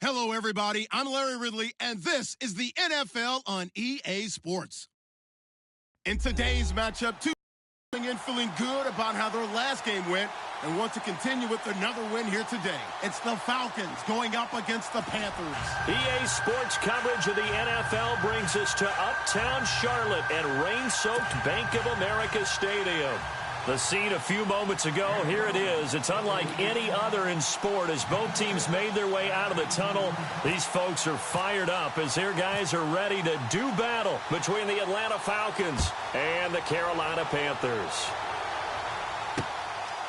Hello, everybody. I'm Larry Ridley, and this is the NFL on EA Sports. In today's matchup, two coming in feeling good about how their last game went and want to continue with another win here today. It's the Falcons going up against the Panthers. EA Sports coverage of the NFL brings us to Uptown Charlotte at rain-soaked Bank of America Stadium. The scene a few moments ago, here it is. It's unlike any other in sport as both teams made their way out of the tunnel. These folks are fired up as their guys are ready to do battle between the Atlanta Falcons and the Carolina Panthers.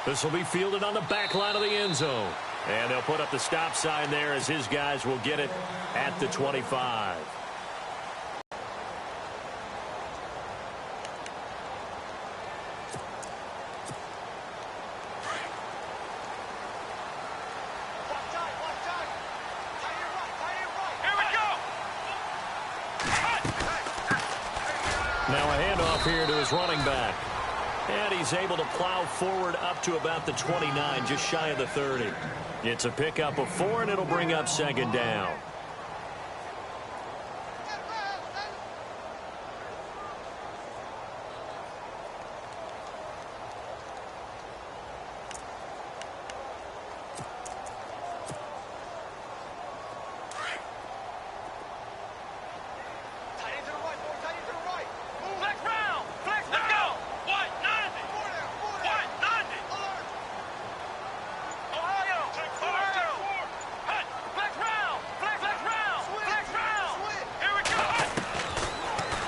This will be fielded on the back line of the end zone. And they'll put up the stop sign there as his guys will get it at the 25. Now a handoff here to his running back. And he's able to plow forward up to about the 29, just shy of the 30. It's a pickup of 4, and it'll bring up second down.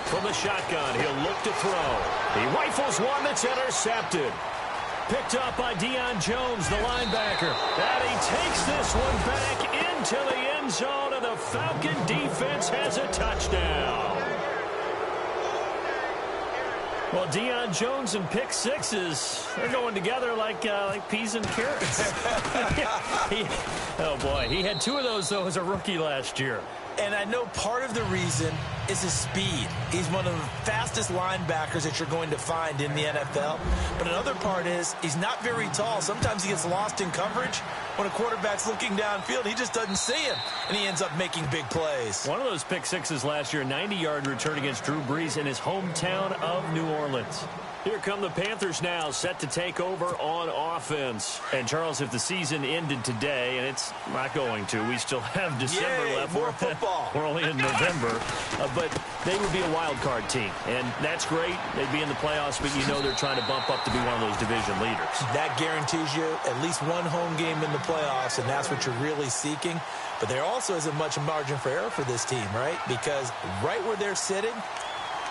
From the shotgun, he'll look to throw. He rifles one that's intercepted. Picked up by Deion Jones, the linebacker. And he takes this one back into the end zone, and the Falcon defense has a touchdown. Well, Deion Jones and pick sixes, they're going together like peas and carrots. Oh, boy, he had 2 of those, though, as a rookie last year. And I know part of the reason is his speed. He's one of the fastest linebackers that you're going to find in the NFL. But another part is he's not very tall. Sometimes he gets lost in coverage. When a quarterback's looking downfield, he just doesn't see him, and he ends up making big plays. One of those pick sixes last year, 90-yard return against Drew Brees in his hometown of New Orleans. Here come the Panthers now, set to take over on offense. And, Charles, if the season ended today, and it's not going to, we still have December left. More football. We're only in November. But they would be a wild card team, and that's great. They'd be in the playoffs, but you know they're trying to bump up to be one of those division leaders. That guarantees you at least one home game in the playoffs, and that's what you're really seeking. But there also isn't much margin for error for this team, right? Because right where they're sitting,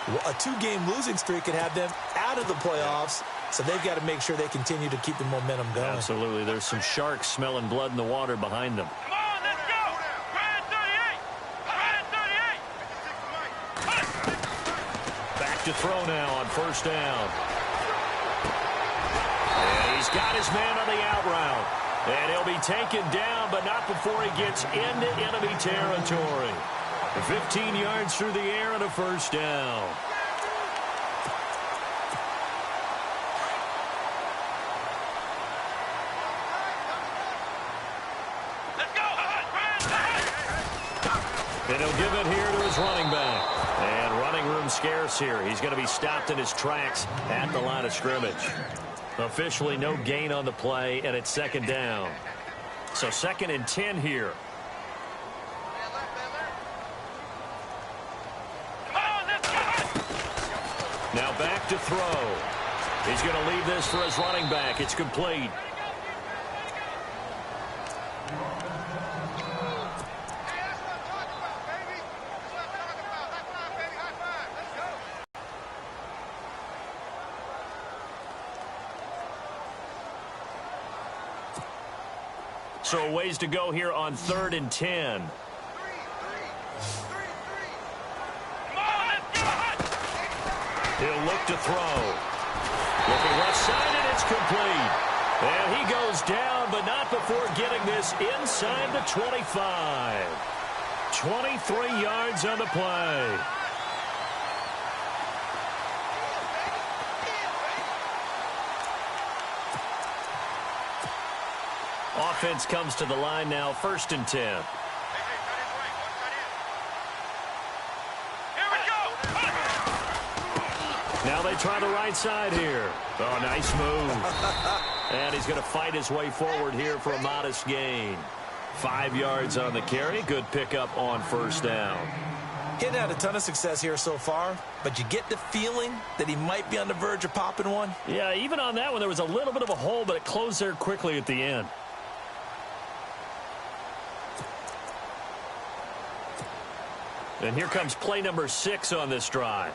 a 2-game losing streak could have them out of the playoffs, so they've got to make sure they continue to keep the momentum going. Absolutely. There's some sharks smelling blood in the water behind them. Come on, let's go! Ryan 38! Ryan 38! Back to throw now on first down. And he's got his man on the out route. And he'll be taken down, but not before he gets into enemy territory. 15 yards through the air and a first down. Let's go! And he'll give it here to his running back. And running room scarce here. He's going to be stopped in his tracks at the line of scrimmage. Officially no gain on the play, and it's second down. So 2nd and 10 here. Now back to throw. He's going to leave this for his running back. It's complete. So a ways to go here on 3rd and 10. He'll look to throw. Looking left side, and it's complete. And he goes down, but not before getting this inside the 25. 23 yards on the play. Offense comes to the line now, 1st and 10. Now they try the right side here. Oh, nice move. And he's going to fight his way forward here for a modest gain. 5 yards on the carry. Good pickup on first down. He hadn't had a ton of success here so far, but you get the feeling that he might be on the verge of popping one. Yeah, even on that one, there was a little bit of a hole, but it closed there quickly at the end. And here comes play number 6 on this drive.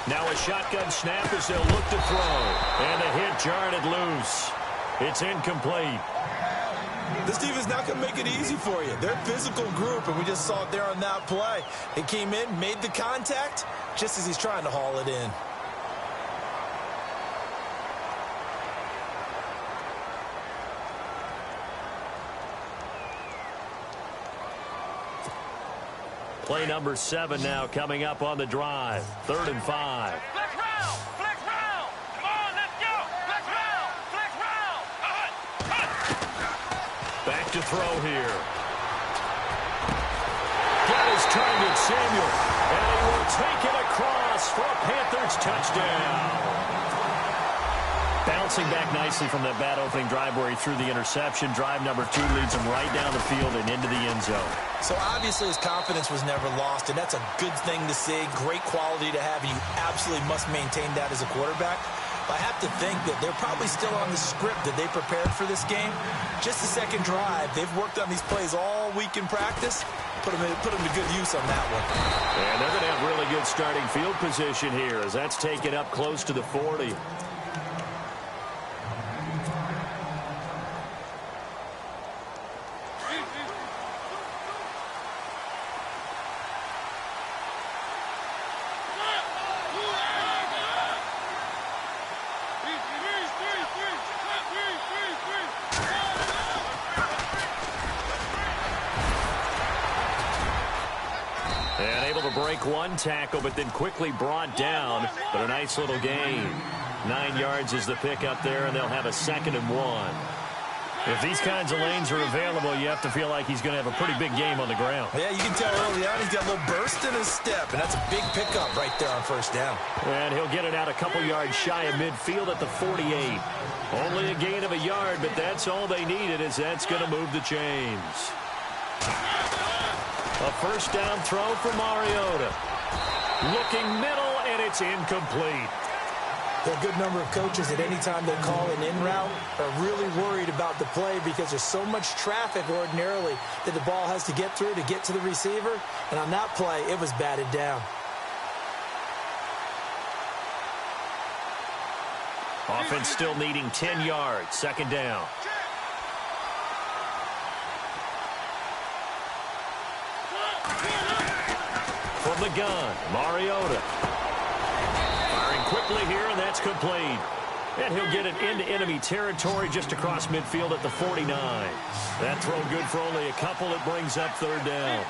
Now a shotgun snap as they'll look to throw. And the hit jarred it loose. It's incomplete. This defense not going to make it easy for you. They're a physical group, and we just saw it there on that play. They came in, made the contact, just as he's trying to haul it in. Play number 7 now coming up on the drive. 3rd and 5. Flex round! Flex round! Come on, let's go! Flex round! Flex round! Back to throw here. Got his target, Samuel. And he will take it across for a Panthers touchdown. Bouncing back nicely from that bad opening drive where he threw the interception. Drive number 2 leads him right down the field and into the end zone. So obviously his confidence was never lost, and that's a good thing to see. Great quality to have, and you absolutely must maintain that as a quarterback. But I have to think that they're probably still on the script that they prepared for this game. Just the second drive. They've worked on these plays all week in practice. Put them to good use on that one. And they're going to have really good starting field position here as that's taken up close to the 40. Break one tackle, but then quickly brought down. But a nice little gain. 9 yards is the pick up there, and they'll have a 2nd and 1. If these kinds of lanes are available, you have to feel like he's going to have a pretty big game on the ground. Yeah, you can tell early on he's got a little burst in his step, and that's a big pickup right there on first down. And he'll get it out a couple yards shy of midfield at the 48. Only a gain of a yard, but that's all they needed, as that's going to move the chains. A first down throw for Mariota. Looking middle, and it's incomplete. There are a good number of coaches at any time they call an in route are really worried about the play because there's so much traffic ordinarily that the ball has to get through to get to the receiver. And on that play, it was batted down. Offense still needing 10 yards. 2nd down. From the gun, Mariota. Firing quickly here, and that's complete. And he'll get it into enemy territory just across midfield at the 49. That throw good for only a couple. It brings up 3rd down.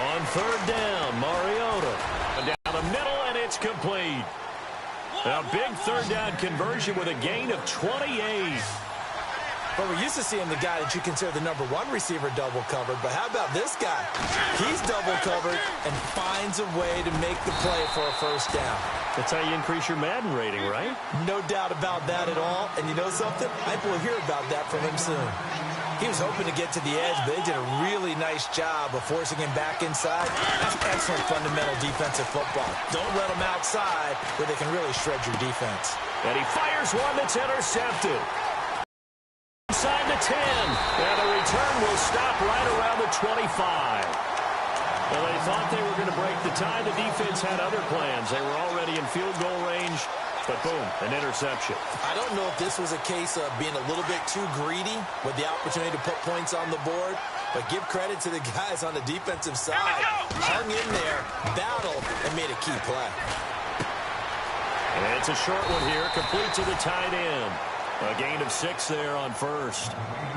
On 3rd down, Mariota. Down the middle, and it's complete. A big 3rd down conversion with a gain of 28. Well, we're used to seeing the guy that you consider the number 1 receiver double covered, but how about this guy? He's double covered and finds a way to make the play for a first down. That's how you increase your Madden rating, right? No doubt about that at all. And you know something? I think we'll hear about that from him soon. He was hoping to get to the edge, but they did a really nice job of forcing him back inside. That's excellent fundamental defensive football. Don't let him outside where they can really shred your defense. And he fires one that's intercepted. Inside the 10. And the return will stop right around the 25. Well, they thought they were going to break the tie. The defense had other plans. They were already in field goal range. But boom, an interception. I don't know if this was a case of being a little bit too greedy with the opportunity to put points on the board, but give credit to the guys on the defensive side. Hung in there, battled, and made a key play. And it's a short one here, complete to the tight end. A gain of 6 there on first.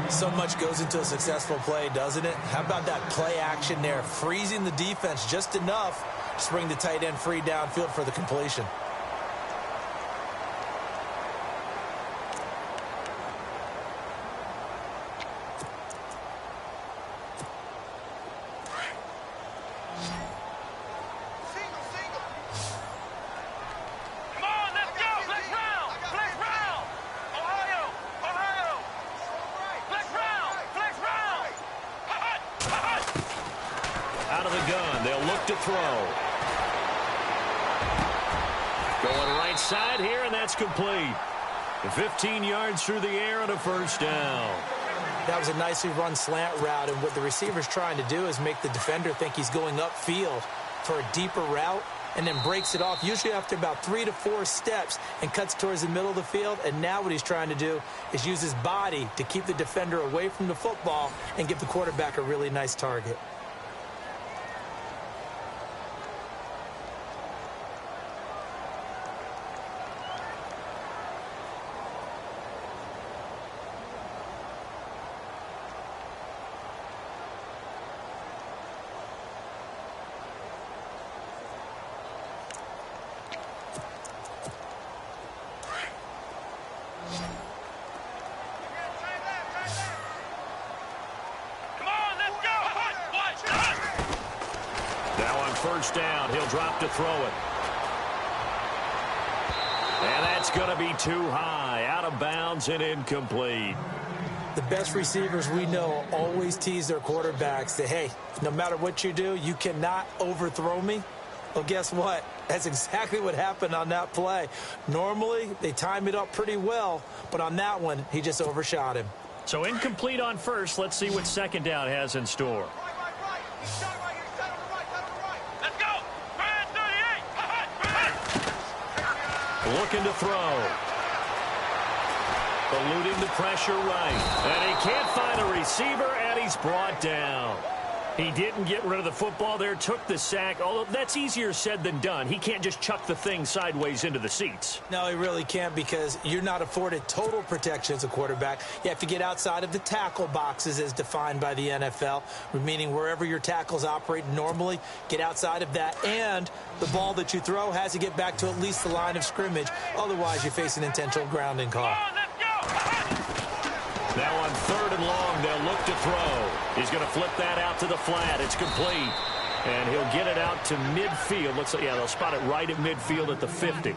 So much goes into a successful play, doesn't it? How about that play action there, freezing the defense just enough to bring the tight end free downfield for the completion. throw. Going right side here, and that's complete. 15 yards through the air and a first down. That was a nicely run slant route, and what the receiver's trying to do is make the defender think he's going upfield for a deeper route, and then breaks it off, usually after about 3 to 4 steps, and cuts towards the middle of the field. And now what he's trying to do is use his body to keep the defender away from the football and give the quarterback a really nice target. First down, he'll drop to throw it. And that's going to be too high, out of bounds and incomplete. The best receivers we know always tease their quarterbacks that, hey, no matter what you do, you cannot overthrow me. Well, guess what? That's exactly what happened on that play. Normally, they time it up pretty well, but on that one, he just overshot him. So incomplete on first. Let's see what second down has in store. Looking to throw. Eluding the pressure right. And he can't find a receiver, and he's brought down. He didn't get rid of the football there, took the sack, although that's easier said than done. He can't just chuck the thing sideways into the seats. No, he really can't, because you're not afforded total protection as a quarterback. You have to get outside of the tackle boxes as defined by the NFL, meaning wherever your tackles operate normally, get outside of that, and the ball that you throw has to get back to at least the line of scrimmage. Otherwise, you face an intentional grounding call. Now on 3rd and long, they'll look to throw. He's going to flip that out to the flat. It's complete. And he'll get it out to midfield. Looks like, yeah, they'll spot it right at midfield at the 50.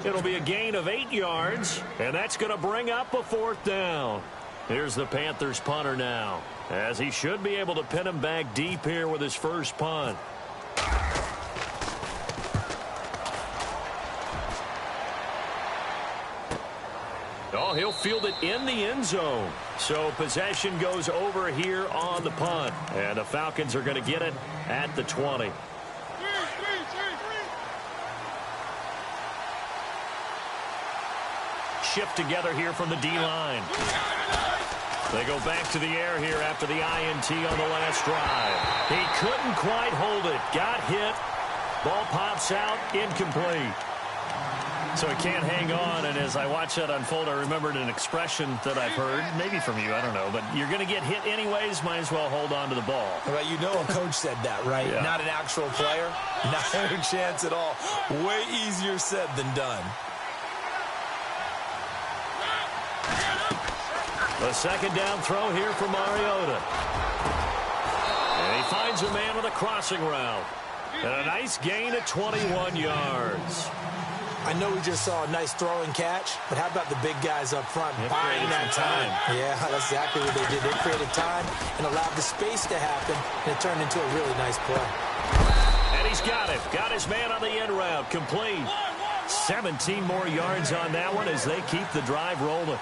It'll be a gain of 8 yards, and that's going to bring up a 4th down. Here's the Panthers punter now, as he should be able to pin him back deep here with his first punt. Oh, he'll field it in the end zone. So possession goes over here on the punt. And the Falcons are going to get it at the 20. Shift together here from the D-line. They go back to the air here after the INT on the last drive. He couldn't quite hold it. Got hit. Ball pops out. Incomplete. So he can't hang on, and as I watch that unfold, I remembered an expression that I've heard, maybe from you, I don't know, but you're going to get hit anyways, might as well hold on to the ball. Right, you know a coach said that, right? Yeah. Not an actual player. Not a chance at all. Way easier said than done. The second down throw here for Mariota. And he finds a man with a crossing route. And a nice gain of 21 yards. I know we just saw a nice throw and catch, but how about the big guys up front buying that time? Yeah, that's exactly what they did. They created time and allowed the space to happen, and it turned into a really nice play. And he's got it. Got his man on the end route. Complete. 17 more yards on that one as they keep the drive rolling.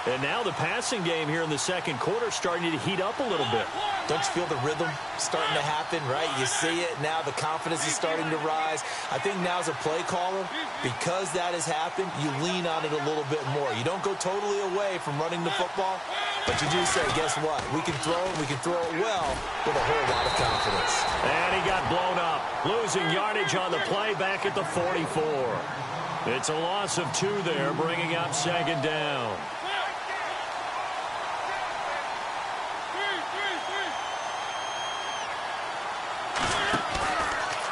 And now the passing game here in the second quarter starting to heat up a little bit. Don't you feel the rhythm starting to happen, right? You see it now. The confidence is starting to rise. I think now as a play caller, because that has happened, you lean on it a little bit more. You don't go totally away from running the football, but you do say, guess what? We can throw it. We can throw it well with a whole lot of confidence. And he got blown up. Losing yardage on the play back at the 44. It's a loss of 2 there, bringing up second down.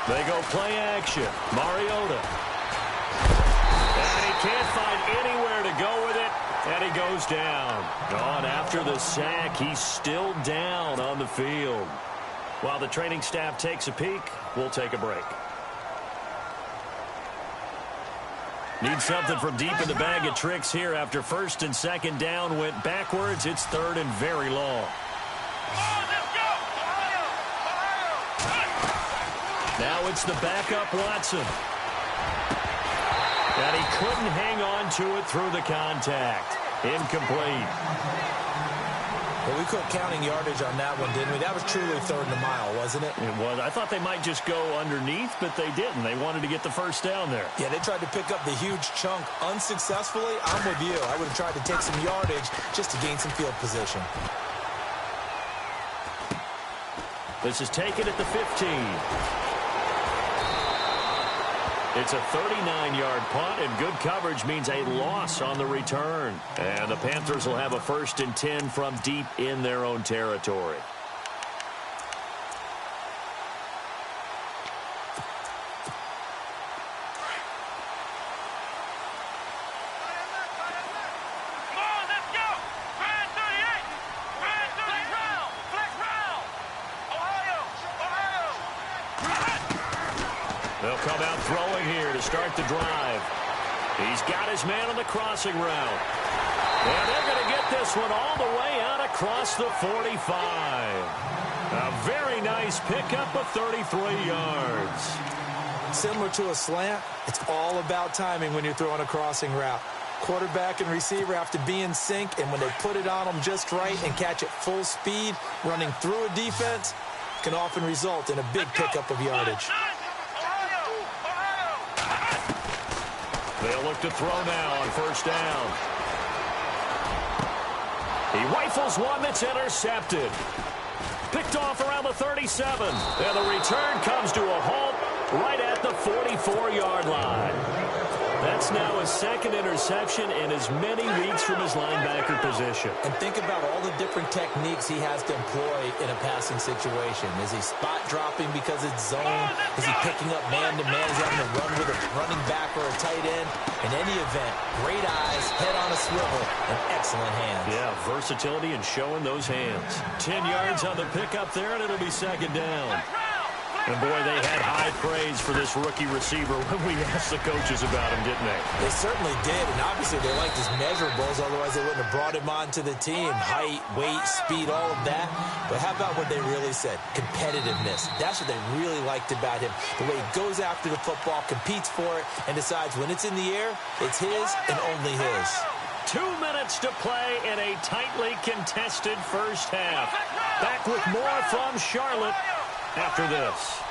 They go play action. Mariota. And he can't find anywhere to go with it. And he goes down. On after the sack, he's still down on the field. While the training staff takes a peek, we'll take a break. Need something from deep in the bag of tricks here after first and second down went backwards. It's 3rd and very long. Now it's the backup Watson. And he couldn't hang on to it through the contact. Incomplete. Well, we quit counting yardage on that one, didn't we? That was truly third and a mile, wasn't it? It was. I thought they might just go underneath, but they didn't. They wanted to get the first down there. Yeah, they tried to pick up the huge chunk unsuccessfully. I'm with you. I would have tried to take some yardage just to gain some field position. This is taken at the 15. It's a 39-yard punt, and good coverage means a loss on the return. And the Panthers will have a 1st and 10 from deep in their own territory. They'll come out throwing here to start the drive. He's got his man on the crossing route. And they're going to get this one all the way out across the 45. A very nice pickup of 33 yards. Similar to a slant, it's all about timing when you're throwing a crossing route. Quarterback and receiver have to be in sync, and when they put it on them just right and catch it full speed, running through a defense can often result in a big pickup of yardage. They'll look to throw now on 1st down. He rifles one that's intercepted. Picked off around the 37. And the return comes to a halt right at the 44-yard line. That's now his 2nd interception in as many weeks from his linebacker position. And think about all the different techniques he has to employ in a passing situation. Is he spot dropping because it's zone? Is he picking up man-to-man? Is he having to run with a running back or a tight end? In any event, great eyes, head on a swivel, and excellent hands. Yeah, versatility and showing those hands. 10 yards on the pickup there, and it'll be 2nd down. And, boy, they had high praise for this rookie receiver when we asked the coaches about him, didn't they? They certainly did, and obviously they liked his measurables, otherwise they wouldn't have brought him onto the team. Height, weight, speed, all of that. But how about what they really said? Competitiveness. That's what they really liked about him. The way he goes after the football, competes for it, and decides when it's in the air, it's his and only his. 2 minutes to play in a tightly contested first half. Back with more from Charlotte after this.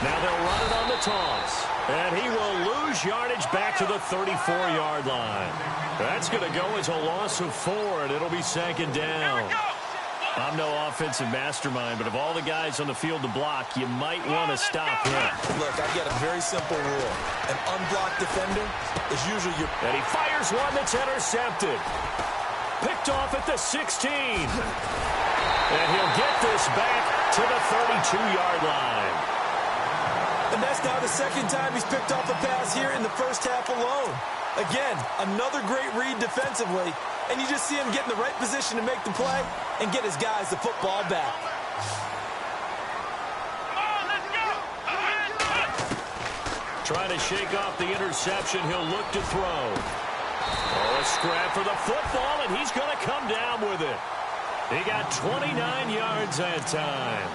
Now they'll run it on the toss. And he will lose yardage back to the 34-yard line. That's going to go as a loss of 4, and it'll be 2nd down. I'm no offensive mastermind, but of all the guys on the field to block, you might want to stop him. Look, I've got a very simple rule. An unblocked defender is usually your... And he fires one that's intercepted. Picked off at the 16. And he'll get this back to the 32-yard line. And that's now the 2nd time he's picked off a pass here in the first half alone. Again, another great read defensively, and you just see him get in the right position to make the play and get his guys the football back. Trying to shake off the interception, he'll look to throw. Oh, a scrap for the football, and he's going to come down with it. He got 29 yards that time.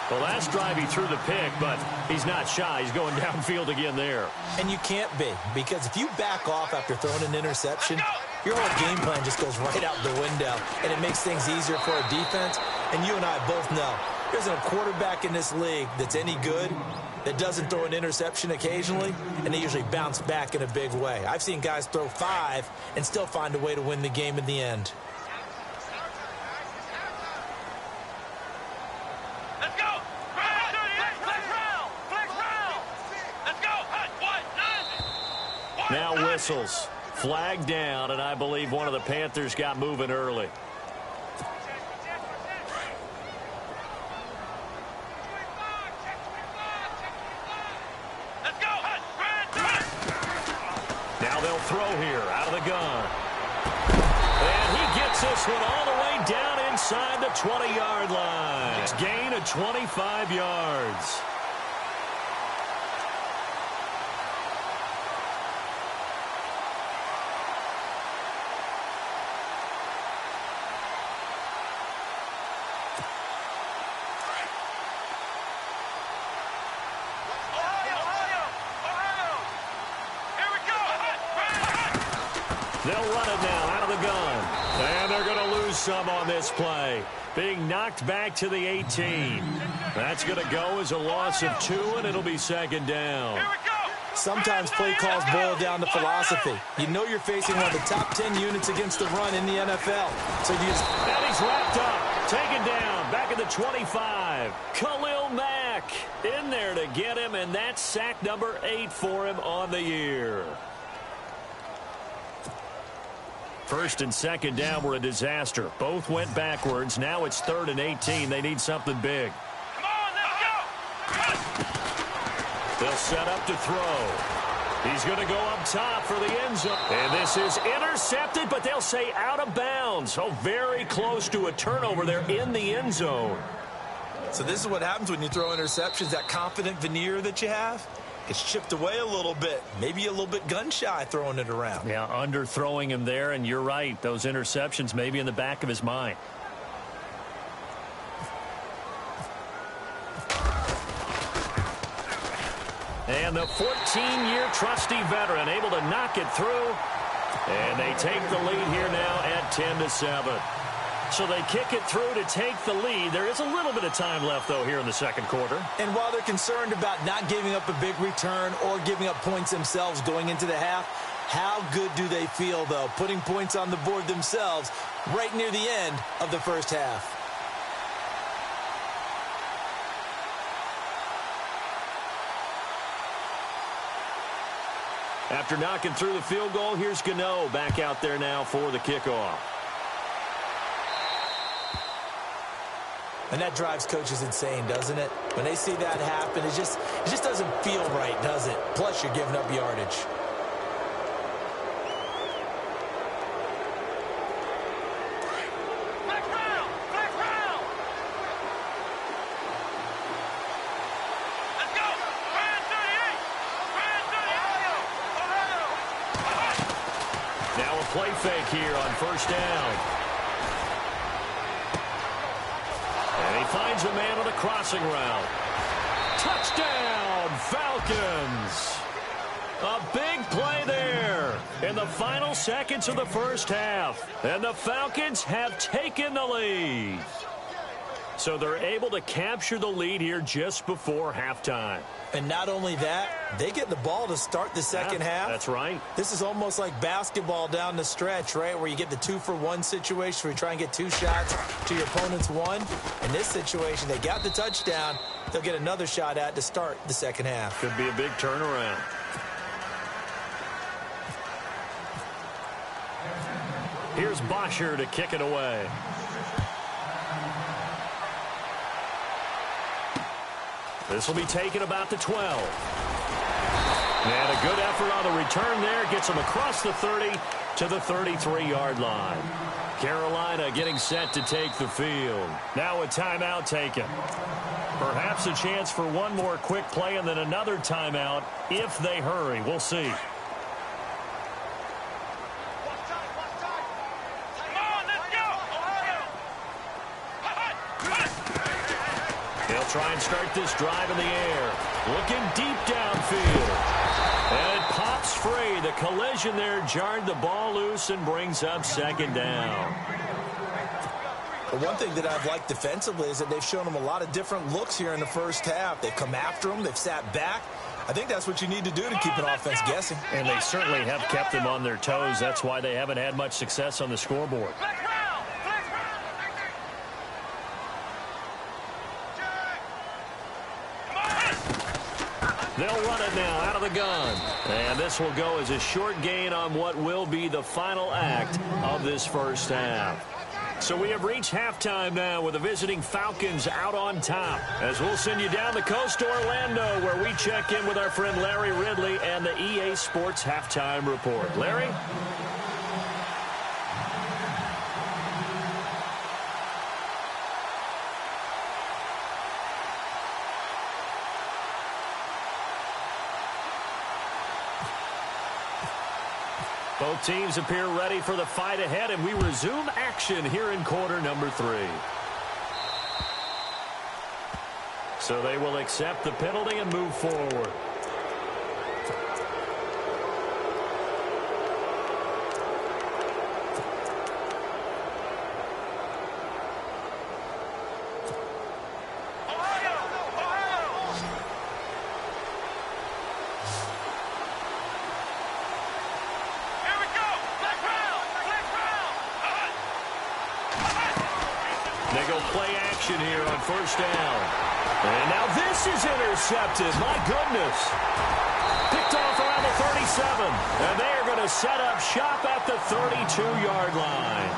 The last drive he threw the pick, but he's not shy. He's going downfield again there. And you can't be, because if you back off after throwing an interception, your whole game plan just goes right out the window, and it makes things easier for a defense. And you and I both know there isn't a quarterback in this league that's any good that doesn't throw an interception occasionally, and they usually bounce back in a big way. I've seen guys throw 5 and still find a way to win the game in the end. Now whistles. Flag down, and I believe one of the Panthers got moving early. Now they'll throw here out of the gun. And he gets this one all the way down inside the 20-yard line. It's gain of 25 yards. They'll run it now out of the gun. And they're going to lose some on this play. Being knocked back to the 18. That's going to go as a loss of 2, and it'll be second down. Here we go. Sometimes play calls boil down to philosophy. You know you're facing one of the top 10 units against the run in the NFL. So you just... And he's wrapped up, taken down, back at the 25. Khalil Mack in there to get him, and that's sack number 8 for him on the year. First and second down were a disaster. Both went backwards. Now it's 3rd and 18. They need something big. Come on, let's go. They'll set up to throw. He's going to go up top for the end zone. And this is intercepted, but they'll say out of bounds. So very close to a turnover there in the end zone. So this is what happens when you throw interceptions. That confident veneer that you have gets chipped away a little bit. Maybe a little bit gun-shy throwing it around. Yeah, underthrowing him there, and you're right. Those interceptions maybe in the back of his mind. And the 14-year trusty veteran able to knock it through. And they take the lead here now at 10-7. So they kick it through to take the lead. There is a little bit of time left, though, here in the second quarter. And while they're concerned about not giving up a big return or giving up points themselves going into the half, how good do they feel, though, putting points on the board themselves right near the end of the first half? After knocking through the field goal, here's Gano back out there now for the kickoff. And that drives coaches insane, doesn't it? When they see that happen, it just doesn't feel right, does it? Plus, you're giving up yardage. Flex round. Flex round. Let's go. Brand 38. Brand 38. Now a play fake here on first down. And he finds a man on a crossing route. Touchdown, Falcons. A big play there in the final seconds of the first half. And the Falcons have taken the lead. So they're able to capture the lead here just before halftime. And not only that, they get the ball to start the second half. That's right. This is almost like basketball down the stretch, right, where you get the 2-for-1 situation where you try and get 2 shots to your opponent's 1. In this situation, they got the touchdown. They'll get another shot at to start the second half. Could be a big turnaround. Here's Bosher to kick it away. This will be taken about the 12. And a good effort on the return there. Gets him across the 30 to the 33-yard line. Carolina getting set to take the field. Now a timeout taken. Perhaps a chance for one more quick play and then another timeout if they hurry. We'll see. They'll try and start this drive in the air. Looking deep downfield. And it pops free. The collision there jarred the ball loose and brings up second down. But one thing that I've liked defensively is that they've shown them a lot of different looks here in the first half. They've come after them. They've sat back. I think that's what you need to do to keep an offense guessing. And they certainly have kept them on their toes. That's why they haven't had much success on the scoreboard. They'll run it now out of the gun. And this will go as a short gain on what will be the final act of this first half. So we have reached halftime now with the visiting Falcons out on top. As we'll send you down the coast to Orlando where we check in with our friend Larry Ridley and the EA Sports Halftime Report. Larry? Both teams appear ready for the fight ahead, and we resume action here in quarter number 3. So they will accept the penalty and move forward. play action here on first down. And now this is intercepted. My goodness. Picked off around the 37. And they are going to set up shop at the 32-yard line.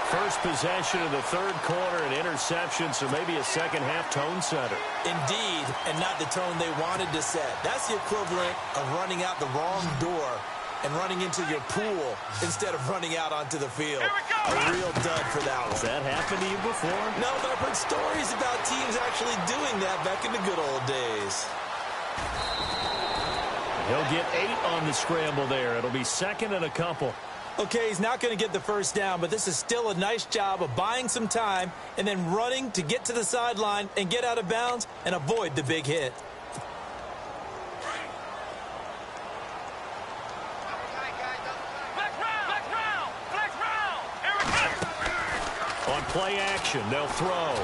First possession of the third quarter, an interception, so maybe a second-half tone setter. Indeed, and not the tone they wanted to set. That's the equivalent of running out the wrong door and running into your pool instead of running out onto the field. A real dud for that one. Has that happened to you before? No, but I've heard stories about teams actually doing that back in the good old days. He'll get 8 on the scramble there. It'll be second and a couple. Okay, he's not going to get the first down, but this is still a nice job of buying some time and then running to get to the sideline and get out of bounds and avoid the big hit. On play action, they'll throw.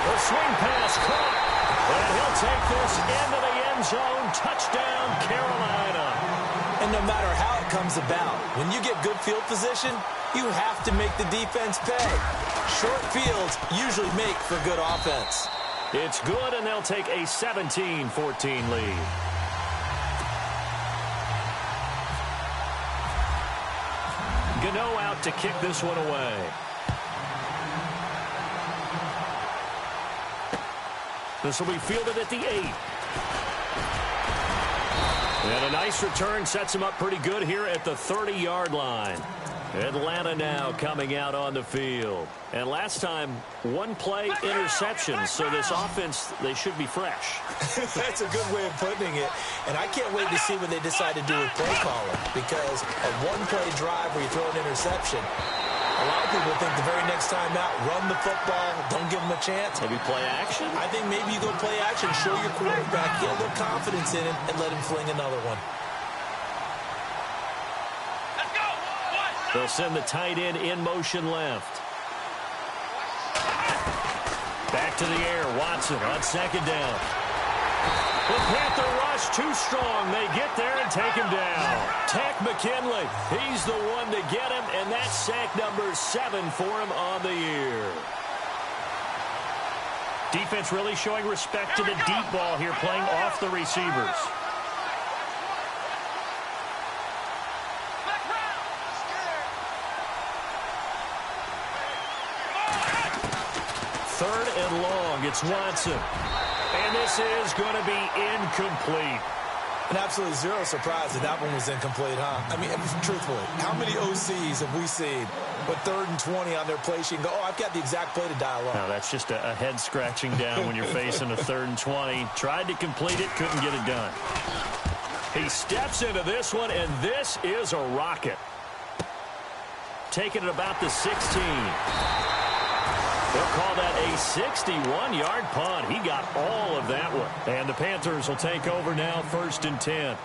The swing pass caught. And he'll take this into the end zone. Touchdown, Carolina. And no matter how it comes about, when you get good field position, you have to make the defense pay. Short fields usually make for good offense. It's good, and they'll take a 17-14 lead. Gano out to kick this one away. This will be fielded at the 8. And a nice return sets him up pretty good here at the 30-yard line. Atlanta now coming out on the field. And last time, one play interception. So this offense, they should be fresh. That's a good way of putting it. And I can't wait to see what they decide to do with play calling. Because a one-play drive where you throw an interception, a lot of people think the very next time out, run the football, don't give them a chance. Maybe play action? I think maybe you go play action, show your quarterback, get a little confidence in him, and let him fling another one. They'll send the tight end in motion left. Back to the air, Watson on second down. The Panther rush too strong. They get there and take him down. Tech McKinley, he's the one to get him, and that's sack number 7 for him on the year. Defense really showing respect to the deep ball here, playing off the receivers. Third and long, it's Watson. And this is going to be incomplete. And absolutely zero surprise that that one was incomplete, huh? I mean, truthfully, how many OCs have we seen with 3rd and 20 on their play sheet and go, oh, I've got the exact play to dial up? No, that's just a head scratching down when you're facing a 3rd and 20. Tried to complete it, couldn't get it done. He steps into this one, and this is a rocket. Taking it about the 16. They'll call that a 61-yard punt. He got all of that one. And the Panthers will take over now, 1st and 10.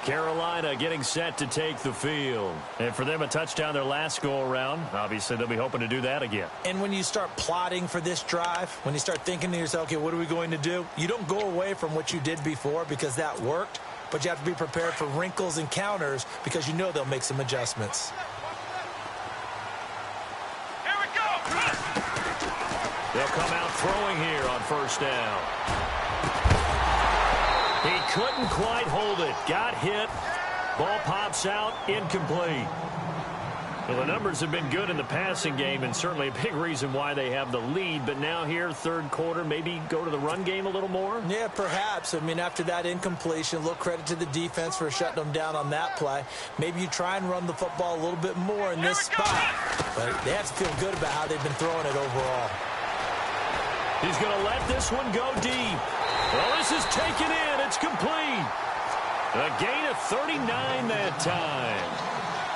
Carolina getting set to take the field. And for them, a touchdown their last go-around. Obviously, they'll be hoping to do that again. And when you start plotting for this drive, when you start thinking to yourself, okay, what are we going to do? You don't go away from what you did before because that worked, but you have to be prepared for wrinkles and counters because you know they'll make some adjustments. They'll come out throwing here on 1st down. He couldn't quite hold it. Got hit. Ball pops out. Incomplete. Well, the numbers have been good in the passing game and certainly a big reason why they have the lead. But now here, 3rd quarter, maybe go to the run game a little more? Yeah, perhaps. I mean, after that incompletion, a little credit to the defense for shutting them down on that play. Maybe you try and run the football a little bit more in this spot. But they have to feel good about how they've been throwing it overall. He's going to let this one go deep. Well, this is taken in. It's complete. A gain of 39 that time.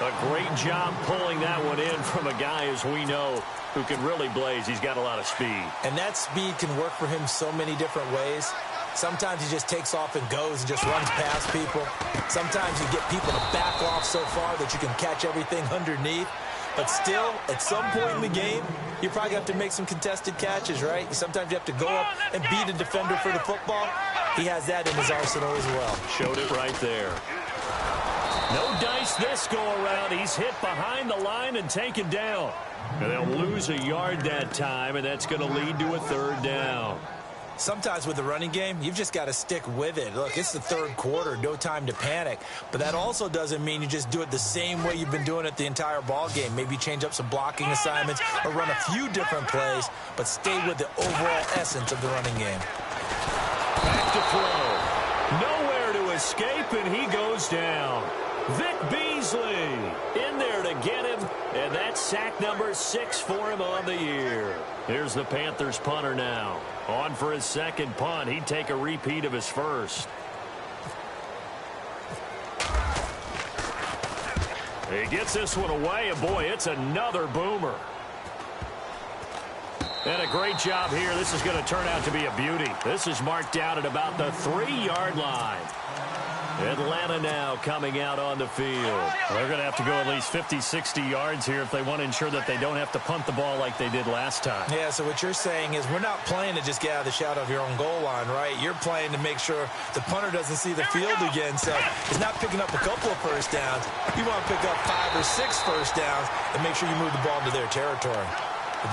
A great job pulling that one in from a guy, as we know, who can really blaze. He's got a lot of speed. And that speed can work for him so many different ways. Sometimes he just takes off and goes and just runs past people. Sometimes you get people to back off so far that you can catch everything underneath. But still, at some point in the game, you probably have to make some contested catches, right? Sometimes you have to go up and beat a defender for the football. He has that in his arsenal as well. Showed it right there. No dice this go-around. He's hit behind the line and taken down. And they'll lose a yard that time, and that's going to lead to a third down. Sometimes with the running game, you've just got to stick with it. Look, it's the third quarter, no time to panic. But that also doesn't mean you just do it the same way you've been doing it the entire ball game. Maybe change up some blocking assignments or run a few different plays, but stay with the overall essence of the running game. Back to throw. Nowhere to escape, and he goes down. Vic Beasley in there to get him, and that's sack number 6 for him on the year. Here's the Panthers punter now. On for his second punt. He'd take a repeat of his first. He gets this one away, and boy, it's another boomer. And a great job here. This is going to turn out to be a beauty. This is marked out at about the 3-yard line. Atlanta now coming out on the field. They're going to have to go at least 50, 60 yards here if they want to ensure that they don't have to punt the ball like they did last time. Yeah, so what you're saying is we're not playing to just get out of the shadow of your own goal line, right? You're playing to make sure the punter doesn't see the field again. So he's not picking up a couple of first downs. You want to pick up 5 or 6 first downs and make sure you move the ball into their territory.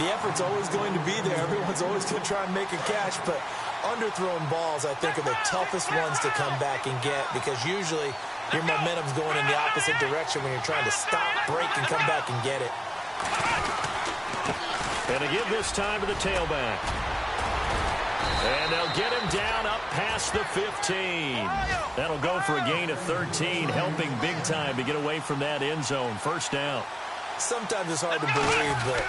The effort's always going to be there. Everyone's always going to try and make a catch, but underthrown balls, I think, are the toughest ones to come back and get because usually your momentum's going in the opposite direction when you're trying to stop, break, and come back and get it. And to give this time to the tailback. And they'll get him down up past the 15. That'll go for a gain of 13, helping big time to get away from that end zone. First down. Sometimes it's hard to believe, but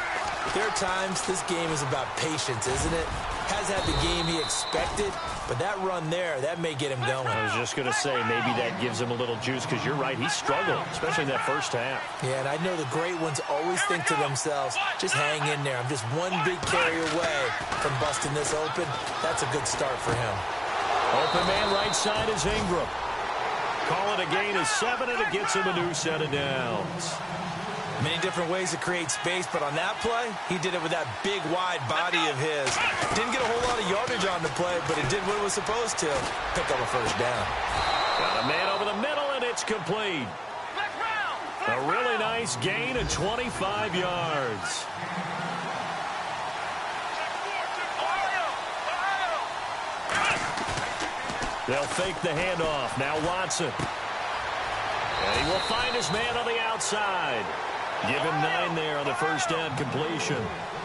there are times this game is about patience, isn't it? Has had the game he expected, but that run there, that may get him going. I was just going to say, maybe that gives him a little juice because you're right, he struggled, especially in that first half. Yeah, and I know the great ones always think to themselves, just hang in there. I'm just one big carry away from busting this open. That's a good start for him. Open man right side is Ingram. Call it a gain of 7, and it gets him a new set of downs. Many different ways to create space, but on that play, he did it with that big, wide body of his. Didn't get a whole lot of yardage on the play, but it did what it was supposed to. Pick up a first down. Got a man over the middle, and it's complete. A really nice gain of 25 yards. They'll fake the handoff. Now Watson. And he will find his man on the outside. Give him 9 there on the first down completion.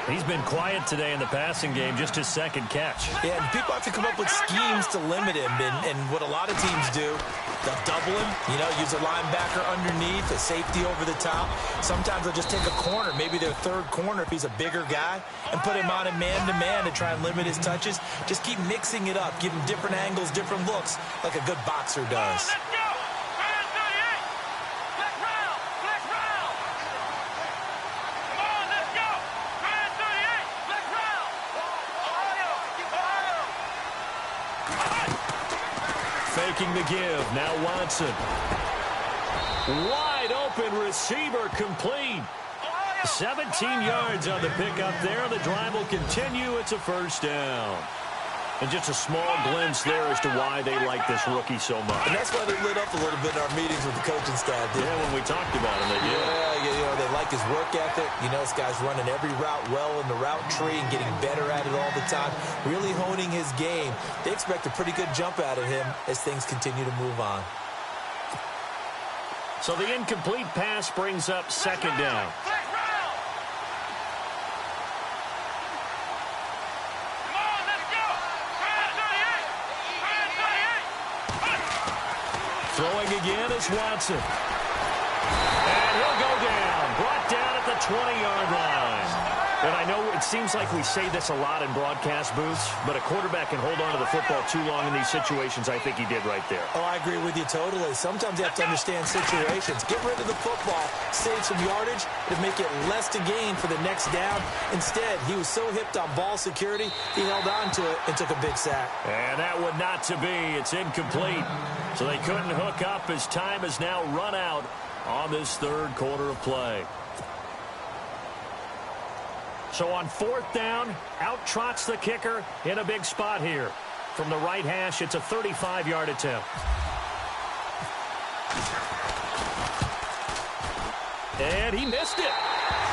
He's been quiet today in the passing game, just his second catch. Yeah, and people have to come up with schemes to limit him. And what a lot of teams do, they'll double him, use a linebacker underneath, a safety over the top. Sometimes they'll just take a corner, maybe their third corner if he's a bigger guy, and put him on a man-to-man to try and limit his touches. Just keep mixing it up, give him different angles, different looks, like a good boxer does. Faking the give. Now Watson. Wide open receiver complete. 17 yards on the pickup there. The drive will continue. It's a first down. And just a small glimpse there as to why they like this rookie so much. And that's why they lit up a little bit in our meetings with the coaching staff. Yeah, when we talked about him, they did. Yeah, they like his work ethic. This guy's running every route well in the route tree and getting better at it all the time, really honing his game. They expect a pretty good jump out of him as things continue to move on. So the incomplete pass brings up second down. Throwing again is Watson. And he'll go down. Brought down at the 20-yard line. And I know it seems like we say this a lot in broadcast booths, but a quarterback can hold on to the football too long in these situations. I think he did right there. Oh, I agree with you totally. Sometimes you have to understand situations. Get rid of the football, save some yardage, to make it less to gain for the next down. Instead, he was so hipped on ball security, he held on to it and took a big sack. And that would not to be. It's incomplete. So they couldn't hook up as time has now run out on this third quarter of play. So on fourth down, out trots the kicker in a big spot here. From the right hash, it's a 35-yard attempt. And he missed it.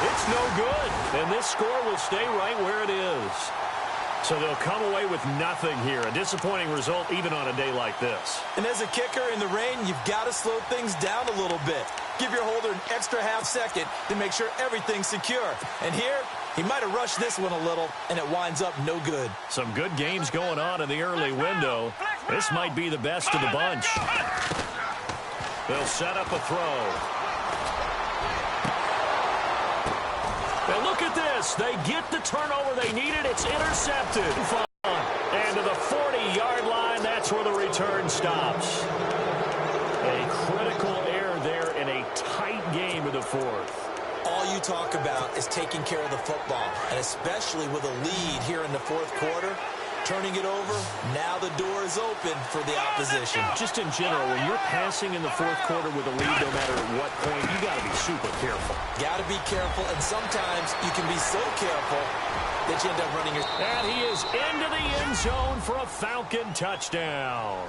It's no good. And this score will stay right where it is. So they'll come away with nothing here. A disappointing result even on a day like this. And as a kicker in the rain, you've got to slow things down a little bit. Give your holder an extra half second to make sure everything's secure. And here, he might have rushed this one a little, and it winds up no good. Some good games going on in the early window. This might be the best of the bunch. They'll set up a throw. And look at this. They get the turnover they needed. It's intercepted. And to the 40-yard line, that's where the return stops. A critical error there in a tight game of the fourth. All you talk about is taking care of the football, and especially with a lead here in the fourth quarter. Turning it over, now the door is open for the opposition. Just in general, when you're passing in the fourth quarter with a lead, no matter at what point, you got to be super careful. Got to be careful, and sometimes you can be so careful that you end up running your... And he is into the end zone for a Falcon touchdown.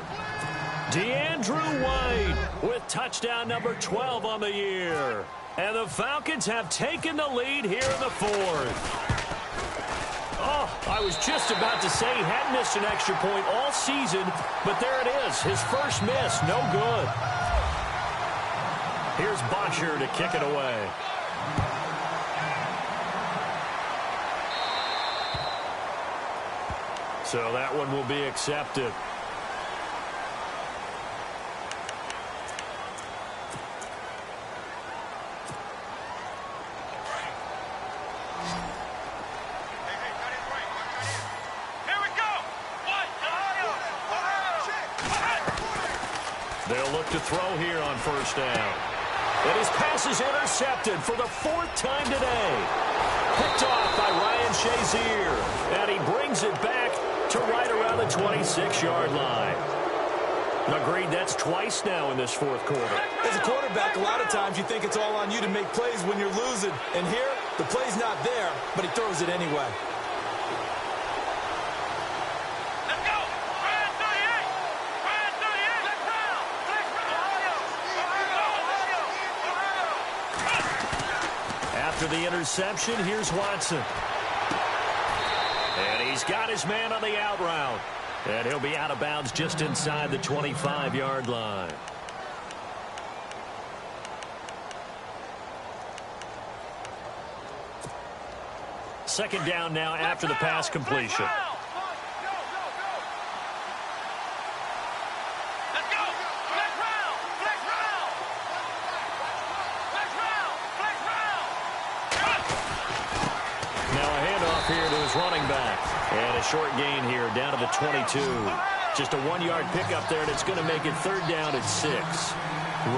DeAndrew White with touchdown number 12 on the year. And the Falcons have taken the lead here in the fourth. Oh, I was just about to say he hadn't missed an extra point all season, but there it is. His first miss, no good. Here's Bosher to kick it away. So that one will be accepted. They'll look to throw here on first down. And his pass is intercepted for the fourth time today. Picked off by Ryan Shazier. And he brings it back to right around the 26-yard line. Agreed, that's twice now in this fourth quarter. As a quarterback, a lot of times you think it's all on you to make plays when you're losing. And here, the play's not there, but he throws it anyway. After the interception, here's Watson. And he's got his man on the out route. And he'll be out of bounds just inside the 25-yard line. Second down now after the pass completion. Running back. And a short gain here down to the 22. Just a 1-yard pickup there, and it's going to make it third down at 6.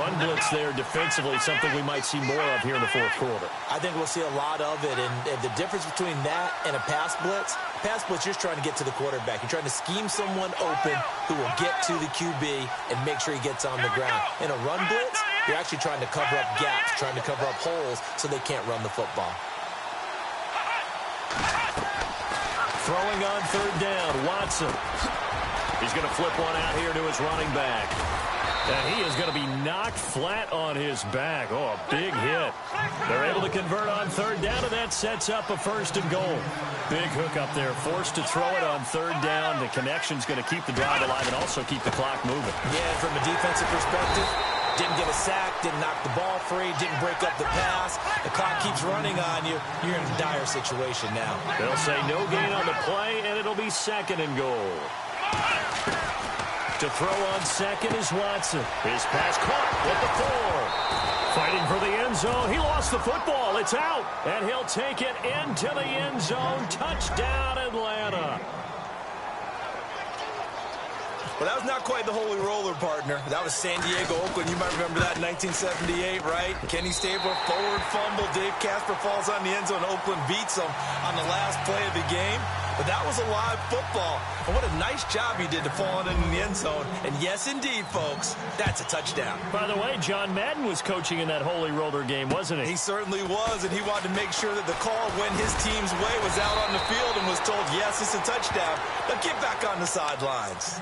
Run blitz there defensively, something we might see more of here in the fourth quarter. I think we'll see a lot of it, and the difference between that and a pass blitz, you're just trying to get to the quarterback. You're trying to scheme someone open who will get to the QB and make sure he gets on the ground. In a run blitz, you're actually trying to cover up gaps, trying to cover up holes so they can't run the football. Throwing on third down, Watson. He's going to flip one out here to his running back. And he is going to be knocked flat on his back. Oh, a big hit. They're able to convert on third down, and that sets up a first and goal. Big hook up there, forced to throw it on third down. The connection's going to keep the drive alive and also keep the clock moving. Yeah, from a defensive perspective, didn't get a sack, didn't knock the ball free, didn't break up the pass. The clock keeps running on you. You're in a dire situation now. They'll say no gain on the play, and it'll be second and goal. To throw on second is Watson. His pass caught at the 4. Fighting for the end zone. He lost the football. It's out. And he'll take it into the end zone. Touchdown, Atlanta. Well, that was not quite the holy roller, partner. That was San Diego, Oakland. You might remember that in 1978, right? Kenny Stabler, forward fumble. Dave Casper falls on the end zone. Oakland beats them on the last play of the game. but that was a live football. And what a nice job he did to fall in the end zone. And yes, indeed, folks, that's a touchdown. By the way, John Madden was coaching in that Holy Roller game, wasn't he? He certainly was, and he wanted to make sure that the call went his team's way was out on the field and was told, yes, it's a touchdown. Now get back on the sidelines.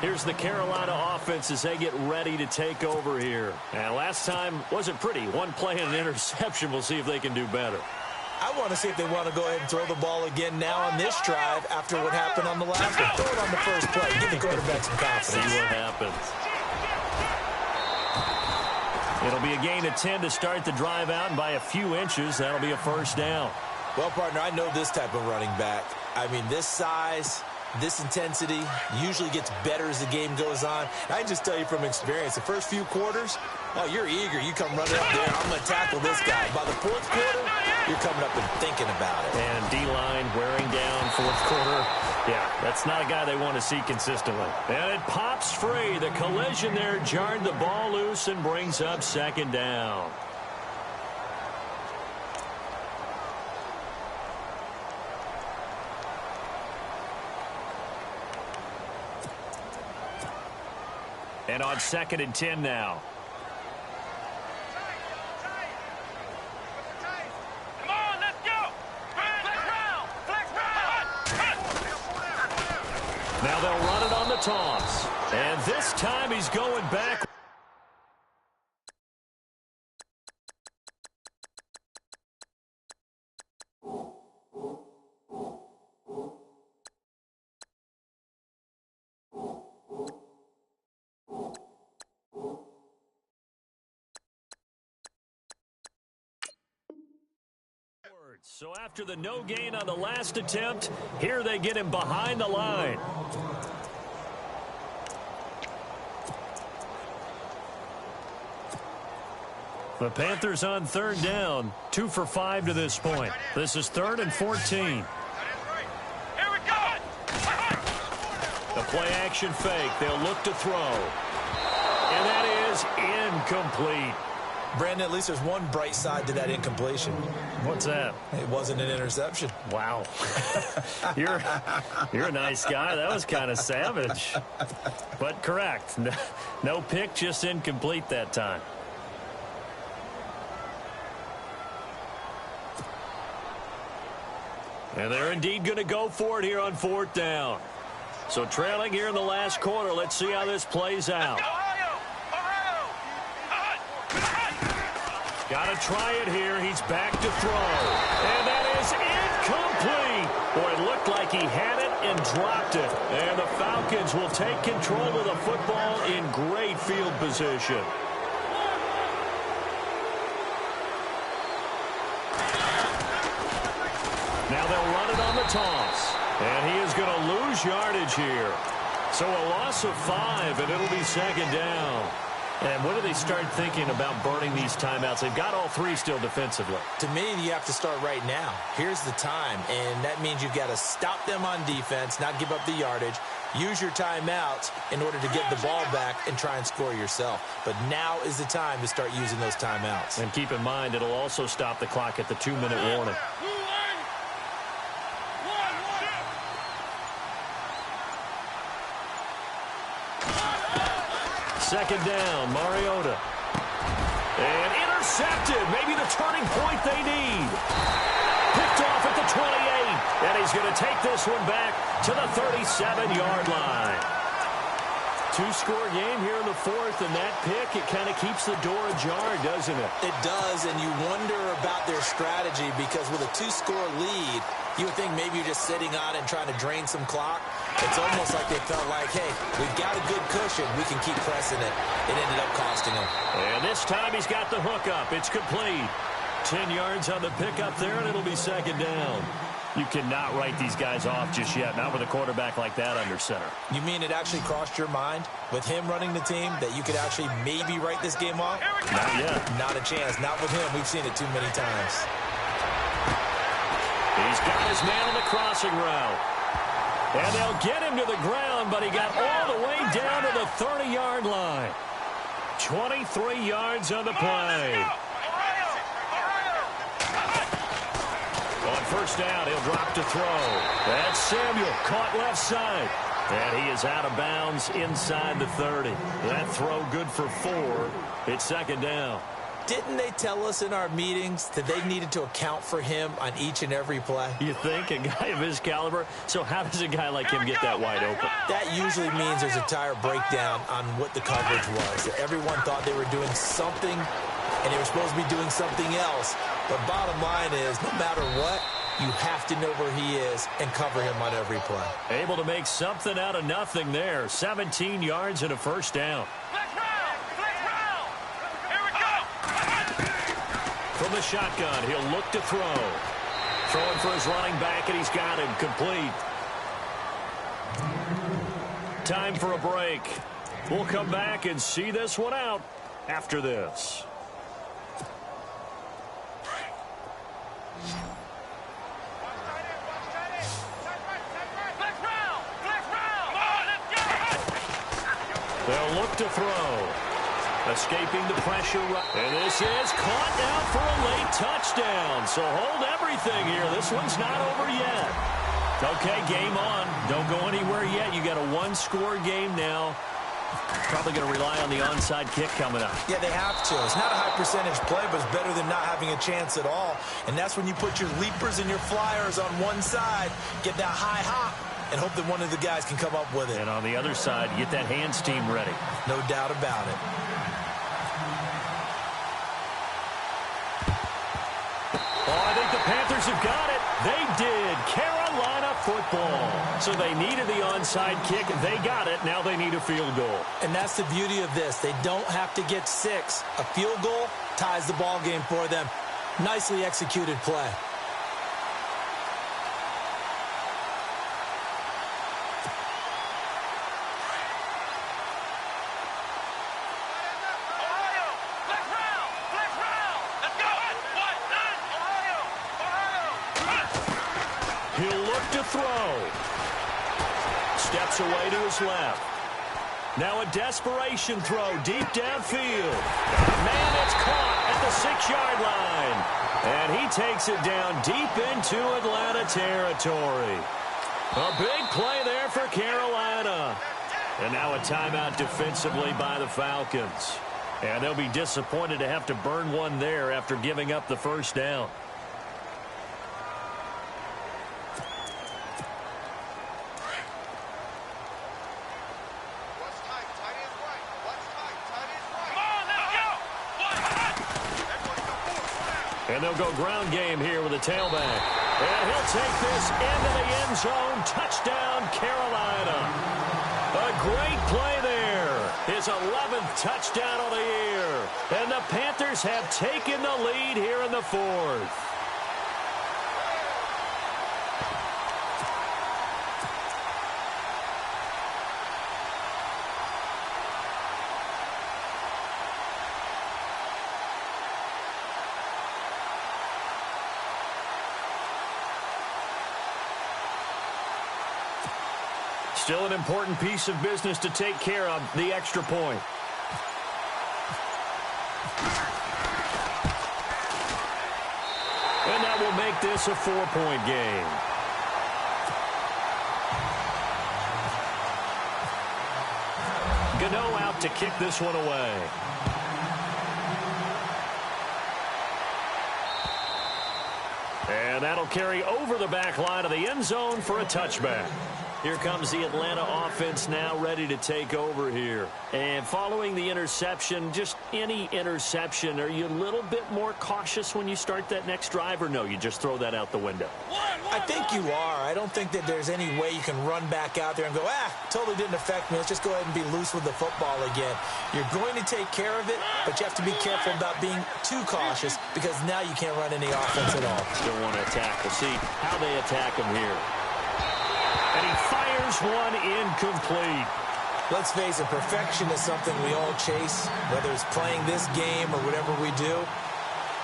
Here's the Carolina offense as they get ready to take over here. And last time wasn't pretty. One play and an interception. We'll see if they can do better. I want to see if they want to go ahead and throw the ball again now on this drive after what happened on the last one. Throw it on the first play. Give the quarterback some confidence. See what happens. It'll be a gain of 10 to start the drive out, and by a few inches, that'll be a first down. Well, partner, I know this type of running back. I mean, this size, this intensity usually gets better as the game goes on. I can just tell you from experience, the first few quarters, oh, you're eager. You come running up there. I'm going to tackle this guy. By the fourth quarter, you're coming up and thinking about it. And D-line wearing down fourth quarter. Yeah, that's not a guy they want to see consistently. And it pops free. The collision there jarred the ball loose and brings up second down. And on 2nd and 10 now. Come on, let's go. Flex round. Flex round. Now they'll run it on the toss. And this time he's going back. So after the no gain on the last attempt, here they get him behind the line. The Panthers on 3rd down, 2 for 5 to this point. This is 3rd and 14. Here we go. The play action fake. They'll look to throw. And that is incomplete. Brandon, at least there's one bright side to that incompletion. What's that? It wasn't an interception. Wow. You're a nice guy. That was kind of savage. But correct. No pick, just incomplete that time. And they're indeed going to go for it here on 4th down. So trailing here in the last quarter. Let's see how this plays out. Got to try it here. He's back to throw. And that is incomplete. Boy, it looked like he had it and dropped it. And the Falcons will take control of the football in great field position. Now they'll run it on the toss. And he is going to lose yardage here. So a loss of 5, and it'll be 2nd down. And when do they start thinking about burning these timeouts? They've got all 3 still defensively. To me, you have to start right now. Here's the time, and that means you've got to stop them on defense, not give up the yardage, use your timeouts in order to get the ball back and try and score yourself. But now is the time to start using those timeouts. And keep in mind, it'll also stop the clock at the 2-minute warning. Second down, Mariota. And intercepted. Maybe the turning point they need. Picked off at the 28. And he's going to take this one back to the 37-yard line. 2-score game here in the 4th, and that pick, it kind of keeps the door ajar, doesn't it? It does, and you wonder about their strategy because with a 2-score lead, you would think maybe you're just sitting on it and trying to drain some clock. It's almost like they felt like, hey, we've got a good cushion. We can keep pressing it. It ended up costing them. And this time he's got the hook up. It's complete. 10 yards on the pickup there, and it'll be 2nd down. You cannot write these guys off just yet, not with a quarterback like that under center. You mean it actually crossed your mind with him running the team that you could actually maybe write this game off? Not yet. Not a chance. Not with him. We've seen it too many times. He's got his man on the crossing route. And they'll get him to the ground, but he got all the way down to the 30-yard line. 23 yards on the play. On first down, he'll drop to throw. That's Samuel, caught left side. And he is out of bounds inside the 30. That throw good for 4. It's second down. Didn't they tell us in our meetings that they needed to account for him on each and every play? You think? A guy of his caliber? So how does a guy like him get that wide open? That usually means there's a tire breakdown on what the coverage was. That everyone thought they were doing something, and they were supposed to be doing something else. But bottom line is, no matter what, you have to know where he is and cover him on every play. Able to make something out of nothing there. 17 yards and a first down. From the shotgun, he'll look to throw. Throwing for his running back, and he's got him complete. Time for a break. We'll come back and see this one out after this. They'll look to throw. Escaping the pressure. And this is caught down for a late touchdown. So hold everything here. This one's not over yet. Okay, game on. Don't go anywhere yet. You got a one-score game now. Probably going to rely on the onside kick coming up. Yeah, they have to. It's not a high percentage play, but it's better than not having a chance at all. And that's when you put your leapers and your flyers on one side, get that high hop, and hope that one of the guys can come up with it. And on the other side, get that hands team ready. No doubt about it. Oh, I think the Panthers have got it. They did. Carolina football. So they needed the onside kick. They got it. Now they need a field goal. And that's the beauty of this. They don't have to get 6. A field goal ties the ball game for them. Nicely executed play. He'll look to throw. Steps away to his left. Now a desperation throw deep downfield. Man, it's caught at the 6-yard line. And he takes it down deep into Atlanta territory. A big play there for Carolina. And now a timeout defensively by the Falcons. And they'll be disappointed to have to burn one there after giving up the first down. And they'll go ground game here with a tailback. And he'll take this into the end zone. Touchdown, Carolina. A great play there. His 11th touchdown of the year. And the Panthers have taken the lead here in the 4th. Still an important piece of business to take care of, the extra point. And that will make this a 4-point game. Gano out to kick this one away. And that'll carry over the back line of the end zone for a touchback. Here comes the Atlanta offense now ready to take over here. And following the interception, just any interception, are you a little bit more cautious when you start that next drive, or no, you just throw that out the window? I think you are. I don't think that there's any way you can run back out there and go, totally didn't affect me. Let's just go ahead and be loose with the football again. You're going to take care of it, but you have to be careful about being too cautious because now you can't run any offense at all. Still want to attack. We'll see how they attack him here. And he fires one incomplete. Let's face it, perfection is something we all chase, whether it's playing this game or whatever we do.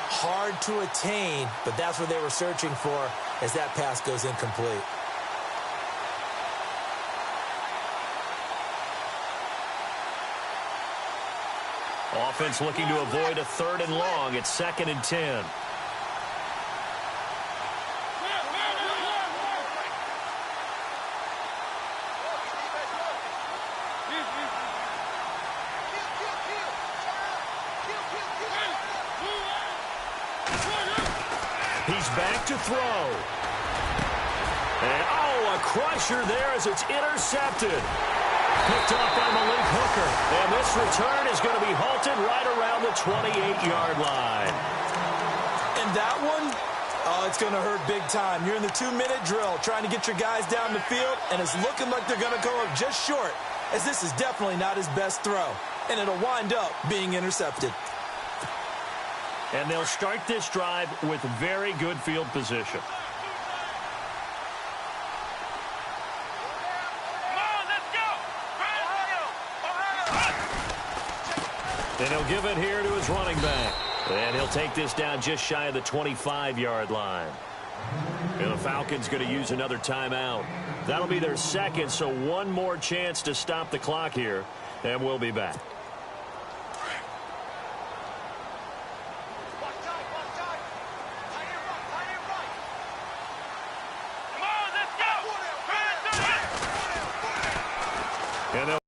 Hard to attain, but that's what they were searching for as that pass goes incomplete. Offense looking to avoid a 3rd and long. It's 2nd and 10. back to throw. And, a crusher there as it's intercepted. Picked off by Malik Hooker. And this return is going to be halted right around the 28-yard line. And that one, it's going to hurt big time. You're in the 2-minute drill trying to get your guys down the field, and it's looking like they're going to go up just short, as this is definitely not his best throw. And it'll wind up being intercepted. And they'll start this drive with very good field position. And he'll give it here to his running back. And he'll take this down just shy of the 25-yard line. And the Falcons going to use another timeout. That'll be their second, so one more chance to stop the clock here. And we'll be back. And they'll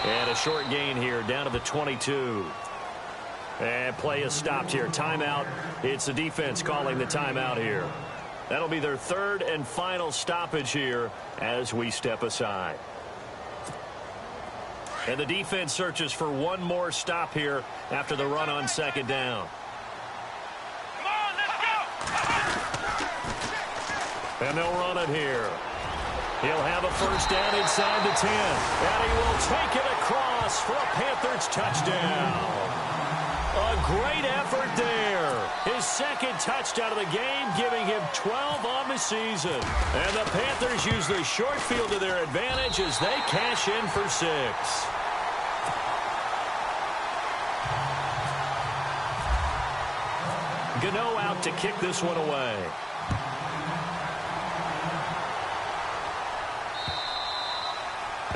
and a short gain here down to the 22. And play is stopped here. Timeout. It's the defense calling the timeout here. That'll be their third and final stoppage here as we step aside. And the defense searches for one more stop here after the run on second down. And they'll run it here. He'll have a first down inside the 10. And he will take it across for a Panthers touchdown. A great effort there. His second touchdown of the game, giving him 12 on the season. And the Panthers use the short field to their advantage as they cash in for 6. Gano out to kick this one away.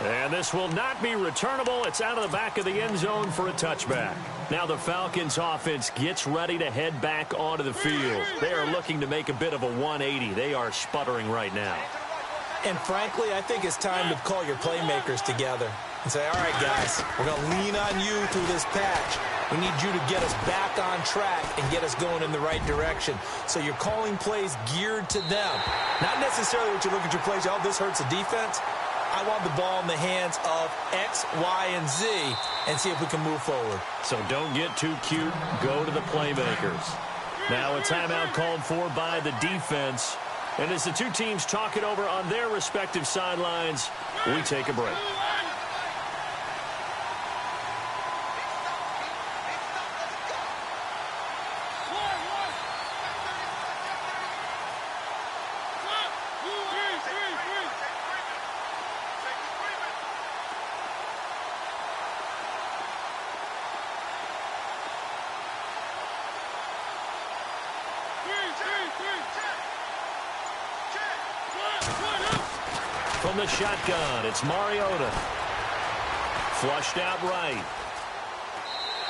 And this will not be returnable. It's out of the back of the end zone for a touchback. Now the Falcons offense gets ready to head back onto the field. They are looking to make a bit of a 180. They are sputtering right now. And frankly, I think it's time to call your playmakers together and say, all right, guys, we're going to lean on you through this patch. We need you to get us back on track and get us going in the right direction. So you're calling plays geared to them. Not necessarily what you look at your plays, oh, this hurts the defense. I want the ball in the hands of X, Y, and Z and see if we can move forward. So don't get too cute. Go to the playmakers. Now a timeout called for by the defense. And as the two teams talk it over on their respective sidelines, we take a break. From the shotgun, it's Mariota. Flushed out right.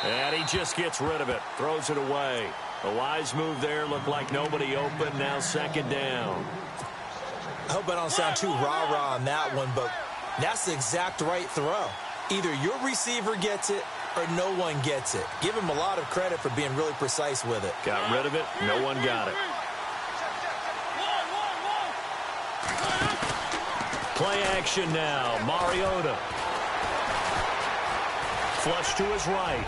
And he just gets rid of it. Throws it away. A wise move there. Looked like nobody open. Now second down. I hope I don't sound too rah-rah on that one, but that's the exact right throw. Either your receiver gets it or no one gets it. Give him a lot of credit for being really precise with it. Got rid of it. No one got it. Play action now. Mariota. Flush to his right.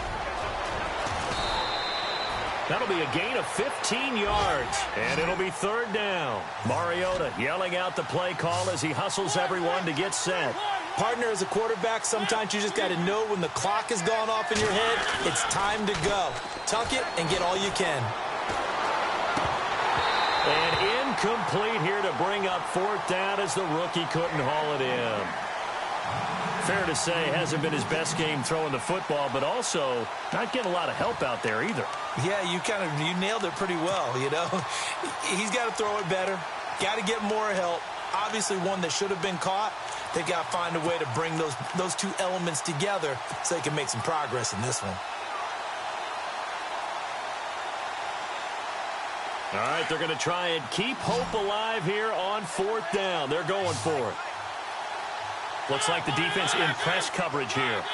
That'll be a gain of 15 yards. And it'll be third down. Mariota yelling out the play call as he hustles everyone to get set. Partner, as a quarterback, sometimes you just got to know when the clock has gone off in your head, it's time to go. Tuck it and get all you can. And incomplete here to bring up fourth down as the rookie couldn't haul it in. Fair to say, hasn't been his best game throwing the football, but also not getting a lot of help out there either. Yeah, you nailed it pretty well, you know. He's got to throw it better. Got to get more help. Obviously one that should have been caught. They've got to find a way to bring those two elements together so they can make some progress in this one. All right, they're going to try and keep hope alive here on fourth down. They're going for it. Looks like the defense in press coverage here.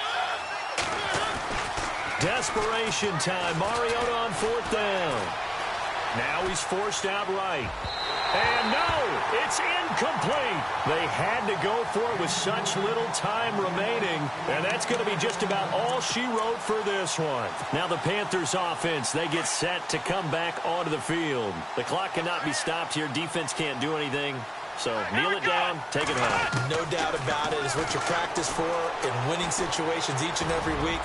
Desperation time. Mariota on fourth down. Now he's forced out right. And no, it's incomplete. They had to go for it with such little time remaining. And that's going to be just about all she wrote for this one. Now the Panthers offense, they get set to come back onto the field. The clock cannot be stopped here. Defense can't do anything. So kneel it down, take it home. No doubt about it. It's what you practice for in winning situations each and every week.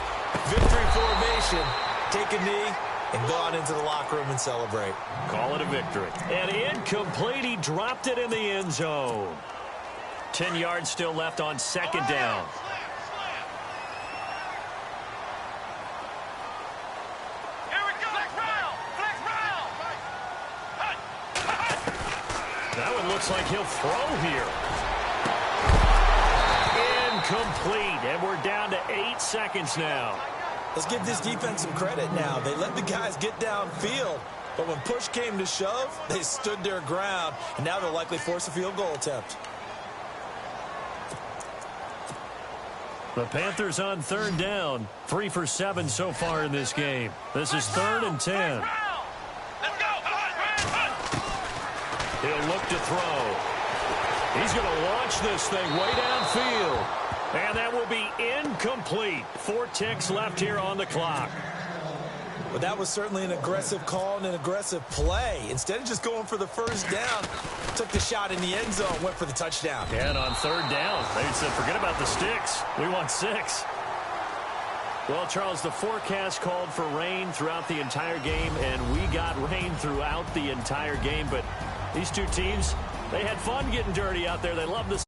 Victory formation. Take a knee and go on into the locker room and celebrate. Call it a victory. And incomplete. He dropped it in the end zone. 10 yards still left on second down. Here we go. Flex round. Flex round. That one looks like he'll throw here. Incomplete. And we're down to 8 seconds now. Let's give this defense some credit now. They let the guys get downfield, but when push came to shove, they stood their ground, and now they'll likely force a field goal attempt. The Panthers on third down. 3 for 7 so far in this game. This is 3rd and 10. Let's go. He'll look to throw. He's going to launch this thing way downfield. And that will be incomplete. 4 ticks left here on the clock. But that was certainly an aggressive call and an aggressive play. Instead of just going for the first down, took the shot in the end zone, went for the touchdown. And on third down, they said, forget about the sticks. We want 6. Well, Charles, the forecast called for rain throughout the entire game, and we got rain throughout the entire game. But these two teams, they had fun getting dirty out there. They love the